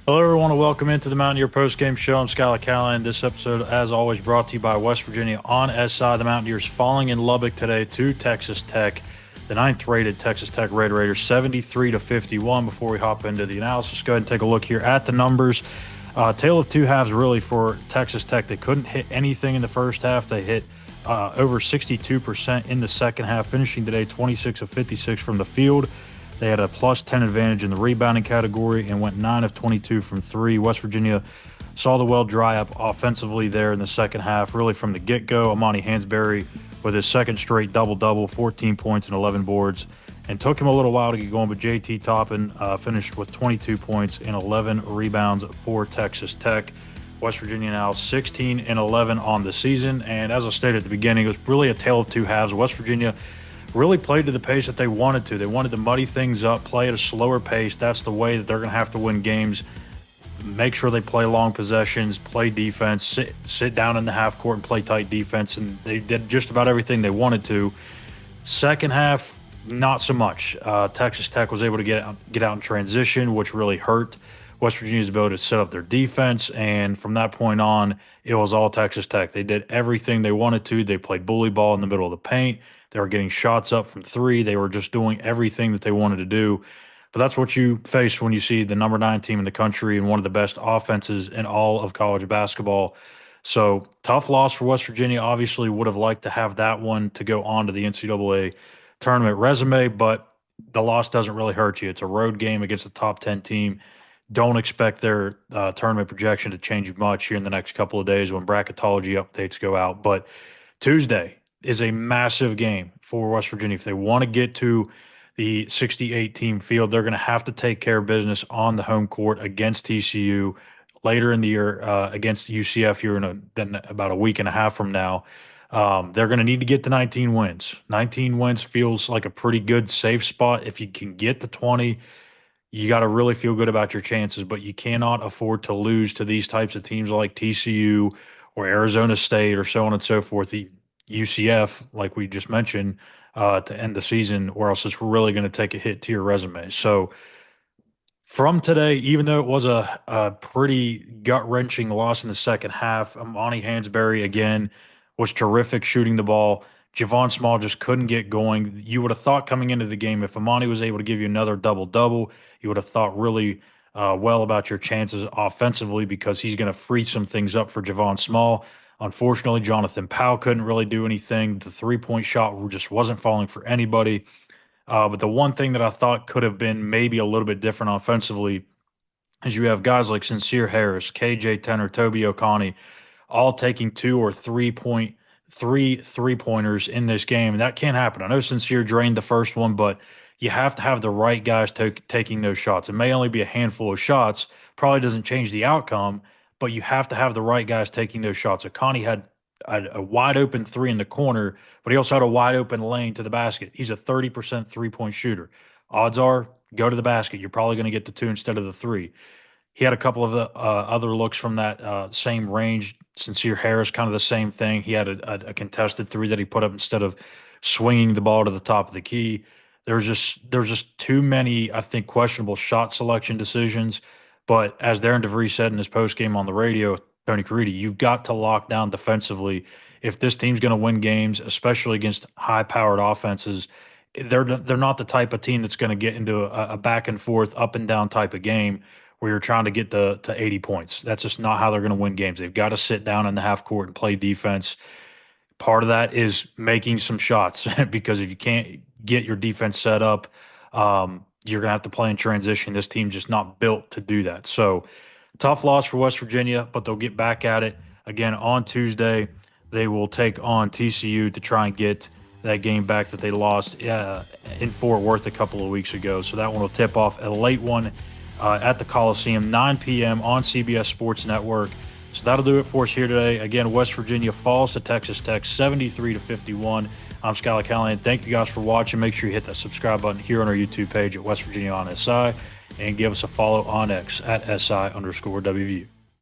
Hello, everyone, and welcome into the Mountaineer Postgame Show. I'm Schuyler Callihan. This episode, as always, brought to you by West Virginia on SI. The Mountaineers falling in Lubbock today to Texas Tech. The ninth-rated Texas Tech Red Raiders, 73-51. Before we hop into the analysis, go ahead and take a look here at the numbers. Tale of two halves, really, for Texas Tech. They couldn't hit anything in the first half. They hit over 62% in the second half, finishing today 26 of 56 from the field. They had a plus 10 advantage in the rebounding category and went 9 of 22 from three. West Virginia saw the well dry up offensively there in the second half, really from the get-go. Amani Hansberry with his second straight double-double, 14 points and 11 boards. And took him a little while to get going, but JT Toppin finished with 22 points and 11 rebounds for Texas Tech. West Virginia now 16-11 on the season. And as I stated at the beginning, it was really a tale of two halves. West Virginia really played to the pace that they wanted to. They wanted to muddy things up, play at a slower pace. That's the way that they're going to have to win games. Make sure they play long possessions, play defense, sit down in the half court and play tight defense. And they did just about everything they wanted to. Second half, not so much. Texas Tech was able to get out in transition, which really hurt West Virginia's ability to set up their defense. And from that point on, it was all Texas Tech. They did everything they wanted to. They played bully ball in the middle of the paint. They were getting shots up from three. They were just doing everything that they wanted to do. But that's what you face when you see the number 9 team in the country and one of the best offenses in all of college basketball. So tough loss for West Virginia. Obviously would have liked to have that one to go on to the NCAA tournament resume, but the loss doesn't really hurt you. It's a road game against a top 10 team. Don't expect their tournament projection to change much here in the next couple of days when bracketology updates go out. But Tuesday is a massive game for West Virginia. If they want to get to the 68-team field, they're going to have to take care of business on the home court against TCU later in the year, against UCF here in about a week and a half from now. They're going to need to get to 19 wins. 19 wins feels like a pretty good safe spot. If you can get to 20, you got to really feel good about your chances, but you cannot afford to lose to these types of teams like TCU or Arizona State or so on and so forth. The UCF, like we just mentioned, to end the season, or else it's really going to take a hit to your resume. So from today, even though it was a pretty gut-wrenching loss in the second half, Amani Hansberry, again, was terrific shooting the ball. Javon Small just couldn't get going. You would have thought coming into the game, if Amani was able to give you another double-double, you would have thought really well about your chances offensively because he's going to free some things up for Javon Small. Unfortunately, Jonathan Powell couldn't really do anything. The three-point shot just wasn't falling for anybody. But the one thing that I thought could have been maybe a little bit different offensively is you have guys like Sincere Harris, KJ Tenner, Toby Oconee, all taking 2 or 3-pointers in this game. And that can't happen. I know Sincere drained the first one, but you have to have the right guys taking those shots. It may only be a handful of shots, probably doesn't change the outcome, but you have to have the right guys taking those shots. Oconee had a wide open three in the corner, but he also had a wide open lane to the basket. He's a 30% three-point shooter. Odds are, go to the basket. You're probably going to get the 2 instead of the 3. He had a couple of other looks from that same range. Sincere Harris, kind of the same thing. He had a contested 3 that he put up instead of swinging the ball to the top of the key. There's just too many, I think, questionable shot selection decisions. But as Darren DeVries said in his postgame on the radio, Tony Caridi, you've got to lock down defensively. If this team's going to win games, especially against high-powered offenses, they're not the type of team that's going to get into a back and forth, up and down type of game where you're trying to get to 80 points. That's just not how they're going to win games. They've got to sit down in the half court and play defense. Part of that is making some shots because if you can't get your defense set up, you're going to have to play in transition. This team's just not built to do that. So tough loss for West Virginia, but they'll get back at it again on Tuesday. They will take on TCU to try and get that game back that they lost in Fort Worth a couple of weeks ago. So that one will tip off a late one at the Coliseum, 9 p.m. on CBS Sports Network. So that'll do it for us here today. Again, West Virginia falls to Texas Tech 73-51. I'm Schuyler Callihan. Thank you guys for watching. Make sure you hit that subscribe button here on our YouTube page at West Virginia on SI and give us a follow on X at SI_WVU.